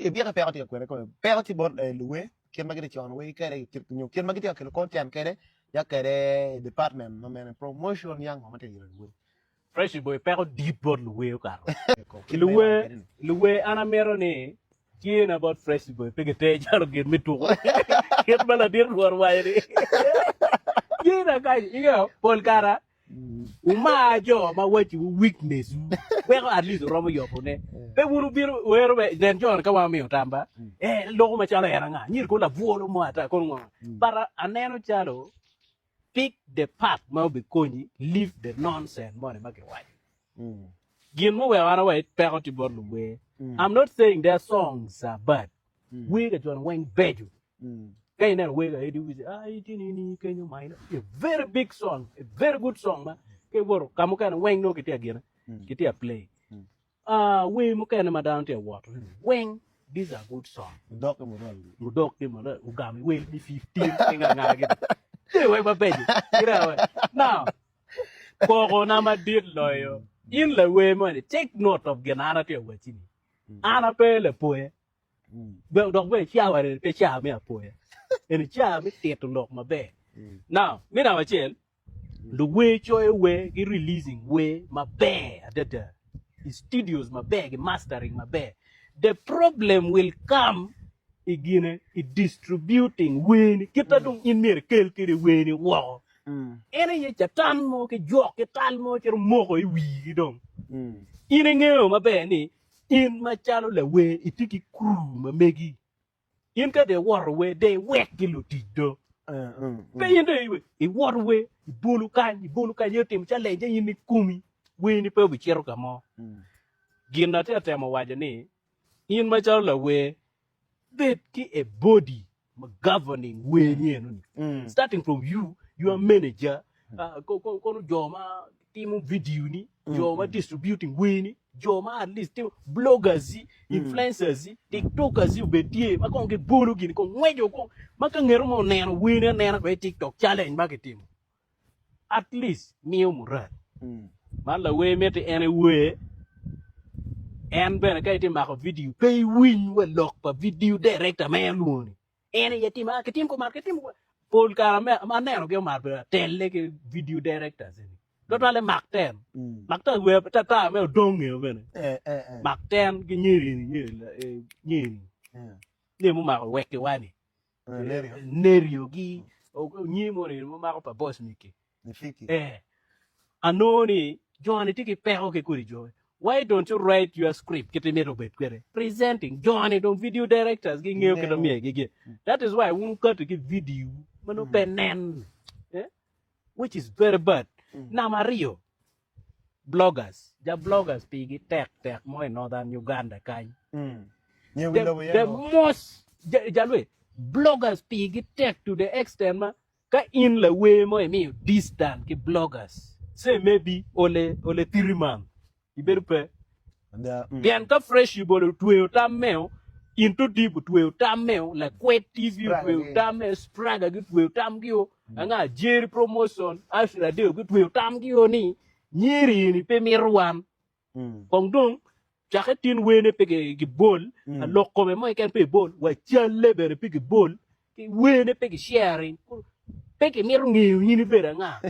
e biya pe ati ko ko pe ati bon luwe ken magiti chon we kere nyu ken magiti ko content kere ya kere department no men promotion yang ma te luwe fresh boy pero deep board luwe ka luwe ana mero ni kien about fresh boy pegete jaro gir mitu ket bala dir war wayri kina kai iyo pol kara uma jo ma wachi weakness we at least romo yo ne pe wuru bir wero be den jon ka wa mi tamba lo ma chala era nga nyir ko la vuolo mo ata ko ngo para aneno chalo pick the path ma be konyi leave the nonsense mo ne make why gin mo we wana we pe ko ti bor lu we I'm not saying their songs are bad we ga jon wen beju kay na we ga edi wizi ni kenyo maina a very big song a very good song ma ke bor kamu kan wen no kitia gina kitia play we mo kan ma down te water wen these are good song dok mo ugami we ni 15 nga gina we ba beju kira we now ko na ma dit loyo in la we mo take note of gana te wachini ana pe le poe be dok be chawa pe cha me poe en cha me te to lok ma be now me na wachel the way choy we gi releasing we ma be the studios ma be gi mastering ma be the problem will come again distributing we kita dum in mer kel kire we ni wo ene ye chatan mo ke jok ke tal mo cher mo ko wi dom ine ngeo ma be ni in ma chalo le we itiki kru ma megi in ka de war we de wet kilu tido pe yende we I war we bolu kan yotim chale je yini kumi we ni pe bi chero kamo ginna te ma waje ni in ma chalo le we bet ki a body ma governing we ni no starting from your manager ko joma timu video ni joma distributing we ni joma at least bloggers influencers tiktokers betie makon ke bolu gini ko ngwejo ko maka ngero mo neno wina neno ko tiktok challenge marketing at least miyo murat mala we mete ene we en ben kay ti mako video pay win we lock pa video director me luni ene yeti marketing ko pol karame ma neno ke mar tele ke video directors ni Totally Mark 10. Mark 10 we tata me donge bene. Mark 10 ki nyiri. Ni mo ma weke wani. Nerio gi o nyi mo ni mo ma ko pa boss miki. Nifiki. Anoni Johnny tiki pero ke kuri joy. Why don't you write your script? Get me robet kwere. Presenting Johnny don't video directors gi ngeo ke do me gi. That is why we got to give video mano penen. Which is very bad. Now Mario bloggers pigi tech more in northern Uganda kind. The most jalwe bloggers pigi tech to the extent ma ka in the way more me distant ki bloggers say maybe ole 3 months iberupe bien ka fresh you bolo tuwe tameo into deep tuwe tameo like Quet TV tuwe tameo spraga tuwe tamgio anga jerry promotion after de tuwe tamgio ni nyiri ni pe mirwan kongdong chakatin wene pege gibol a lokome mo ken pe bol wa challe bere pege bol ki wene pege sharing pege mirungi ni bere nga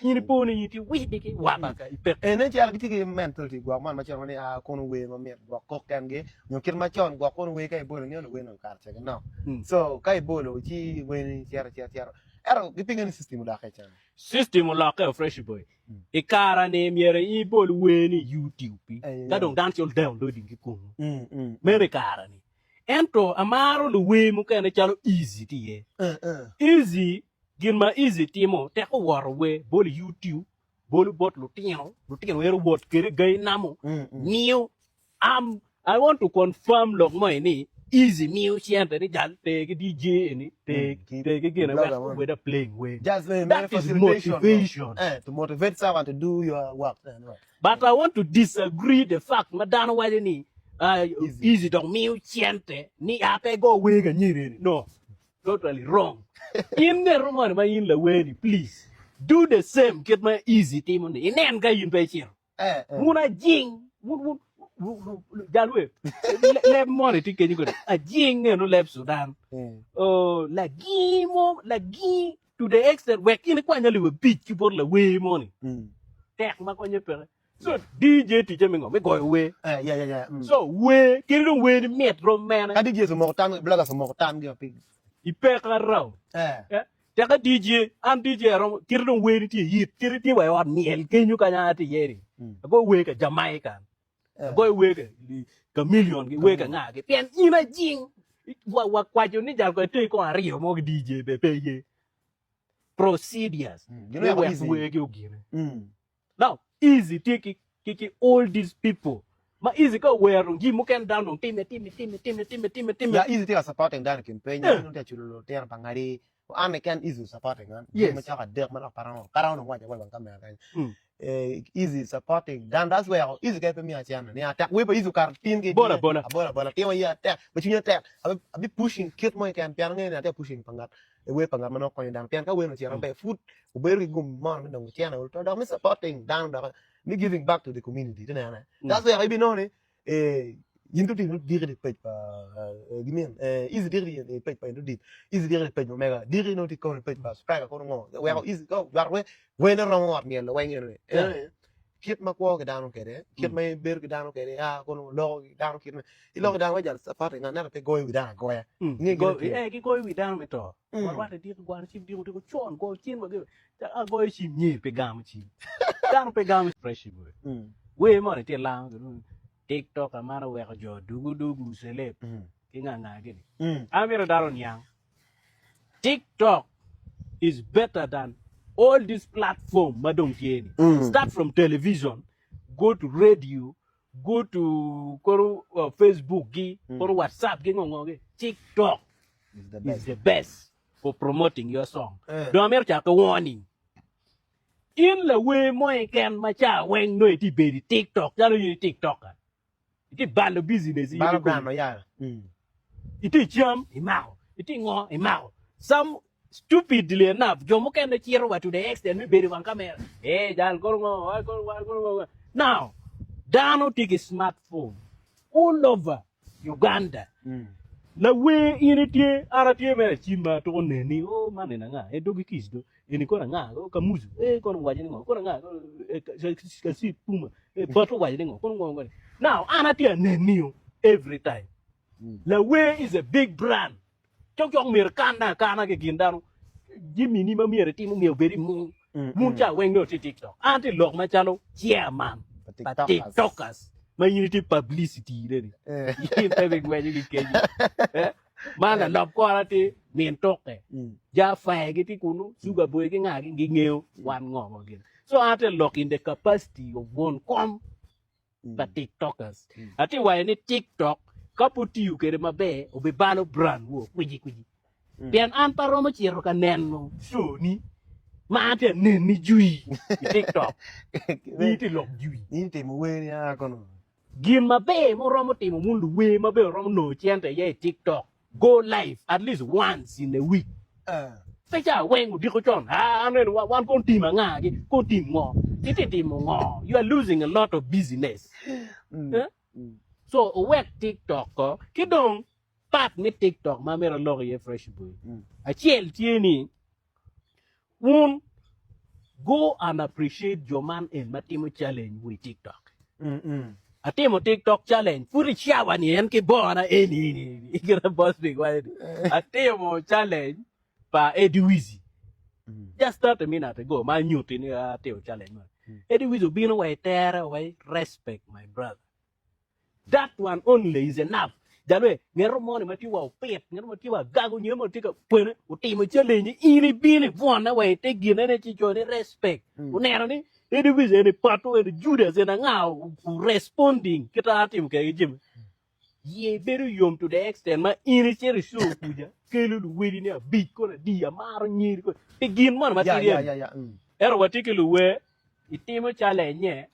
ni poni yiti widi ki wabaka ipe ene ci algi tigi mentality gwa man ma ci woni a kono we ma met gwa ko kange ñu kir ma cion gwa kono we kay bol ñu we no carte no so kay bolo ci we ni ciara ero gi pingen system da xé cian system la ka fresh boy e kara ne miere i bol we ni youtube ka don dan ciol downloading ki ko mere kara ni ento amaro lu we mu kene chalo easy ti easy gin easy timo te ko war we bol youtube bol bot lu tino we robot kere gay namo new I want to confirm log mo ni easy musician ni jal te DJ ni te gina we the playing way just that is motivation to motivate someone to do your work right. But I want to disagree the fact madana wale ni easy dog musician ni ape go we ga nyiri no totally wrong in the room ma in the way please do the same get my easy team in en ga yin pe chier muna jing jalwe leb more ti kenyi ko a jing ne no leb Sudan la gi to the extent we kin kwa nyali we beat ki bor la we money tek ma ko nyepere so DJ ti jemi ngo me go we yeah so we kin do we ni met rom man ka DJ so mo tan blaga so mo tan ge pig ipe ka raw te ka DJ an DJ rom kin do we ni ti yit kin ti wa on miel kenyu ka nya ti yeri go we ka Jamaica go we ka million we ka nga ke pen ina jing wa kwa jo ni jal ko te ko ario mo DJ be pe ye procedures you know how easy we go gire now easy take all these people ma easy ka we ron gi mo ken down on team ya easy take supporting dan campaign no te chulo te pangari ane kan easy supporting an ma cha ka dek ma parang no wa ja wa kamera kan easy supporting dan that's where easy ka pe mi achana ni attack we easy kar tin ke bola te wa ya attack but you attack abi pushing kit mo kan pian ngai na te pushing pangat we pangat mano ko dan pian ka we no chiang pe food u be ri gum man no chiana to da mi supporting dan da me giving back to the community na that's where I be know ni yinto ti dire de page pa gimen easy dire de page pa ndit easy dire de page mega dire no ti ko page pa strike ko ngo we easy go dar we na ro ngor miel we ngene kit ma ko ga dano kede kit ma ber ga dano kede ko lo dano kit i lo dano ja sapate na pe go wi dano go ya ni go ki go wi dano me to wa te dir gwan chim dir ko chon go chin ma ga go chim ni pe gam chim dano pe gam fresh we mo te la TikTok amara we jo dugu seleb ki nga gini amira daron yang TikTok is better than all this platform madong tieni start from television go to radio go to Facebook gi or WhatsApp gi ngongo TikTok is the best for promoting your song do america ko warning in the way mo ken ma cha wen no ti be TikTok jalo ni TikTok iti balo business balo brand no ya iti jam imao iti ngo imao some stupidly enough jomo ken the chiro to the extent me beri wan camera jal go now dano take a smartphone all over Uganda la we initi aratie me chimba to ne ni o mane na nga dogi kisdo ini ko nga ko muzu ko ngwaje ngo ko nga ka si puma bato waje ngo ko ngo now anatia ne ni every time la we is a big brand chok merkanda kana ke gindano jimi ni ma miere ti mo mi beri mu cha wen no TikTok anti lok ma chalo chairman TikTokers ma unity publicity re yin pe gwe ji ke mana lop ko ati min toke ja fa ge ti kunu suga boy ge nga gi ngeo wan ngo ge so ati lock in the capacity of one com but TikTokers ati wa ni TikTok kaputi u kere mabe o be balo brand wo kuji pian an paro ma chiro ka nenno so ni ma ati nen ni jui TikTok ni ti lok jui ni te mo we ni kono gin mabe mo romo timo mundu we mabe romo no chente ye TikTok go live at least once in a week fecha wen di ko chon anen wan kon tim nga gi ko tim ngo tim ngo you are losing a lot of business so work TikTok ko kidong pat ni TikTok ma mera log ye fresh boy a chiel tieni won go and appreciate your man in matimo challenge with TikTok atimo TikTok challenge puri chawa ni en ke bona eni ikira boss big wa atimo challenge pa Ediwizi just 30 minutes ago my new thing atimo challenge Ediwizi bino wa terra wa respect my brother that one only is enough jalwe ngero moni matiwa pet ngero matiwa gago nyemo tika pwene utimo challenge ini bini vona wa te gina ne chicho ne respect unero ni Ediwizi ni pato ni Judas na ngao responding kita atim ke jim ye beru yom to the extent ma ini chere show kuja kelu wedi ne big ko na dia maro nyiri ko te gin mon material ya ero watikelu we itimo challenge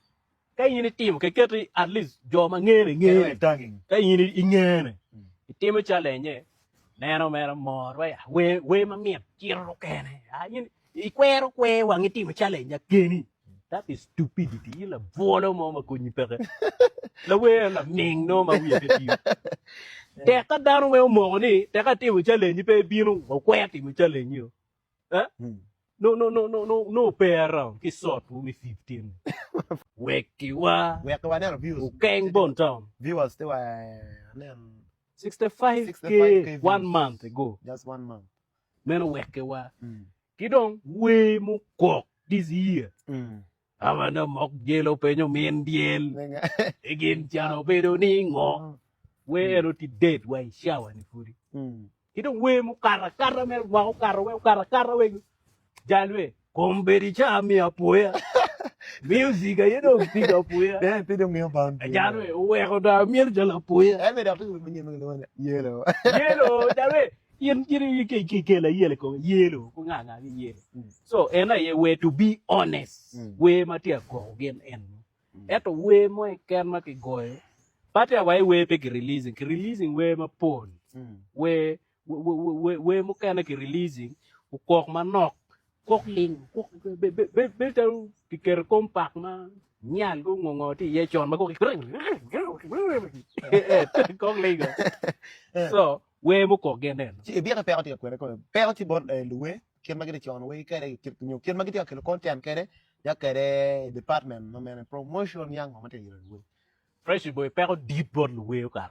kay yini tim ke keti at least joma ngere kay yini ingere itimo challenge nero mero mor we ma miet chiro kene yini ikwero kwe wangi timo challenge keni that is stupidity la vola mo ma ko ni pere la we la ming no ma wi te ti te ka daro we mo ni te ka ti wi chale ni pe bi no ko kwet ti wi chale ni eh no pay around ki sort we 15 weki wa neno views keng bon town viewers they were neno 65k 65K 1 month ago just 1 month men weki wa kidong we mo kok this year amana mok jelo penyo men diel again chano pero ni ngo we ero ti date wa shawa ni furi kidong we mo kara mer wa kara we jalwe komberi cha mi apoya music you know pick apoya pido mi ban jalwe we ko da mi jala apoya me da tu mi no yelo jalwe yen jiri ke la yele ko yelo ko nga yelo so ena ye way to be honest we matia ko gen en eto we mo ken ma ki goyo patia we pe ki releasing we ma pon we mo ken ki releasing ko manok kok ling kok be taru ki ker compact ma nyan ko ngongo ti ye chon ma ko ki kok ling so we mo ko genen ci bi ka perte ko perte ci bon loué ken ma gidi ci on we kere ñu ken ma gidi ko content kere ya kere department no men promotion yang ma te loué fresh boy perte deep bon loué ka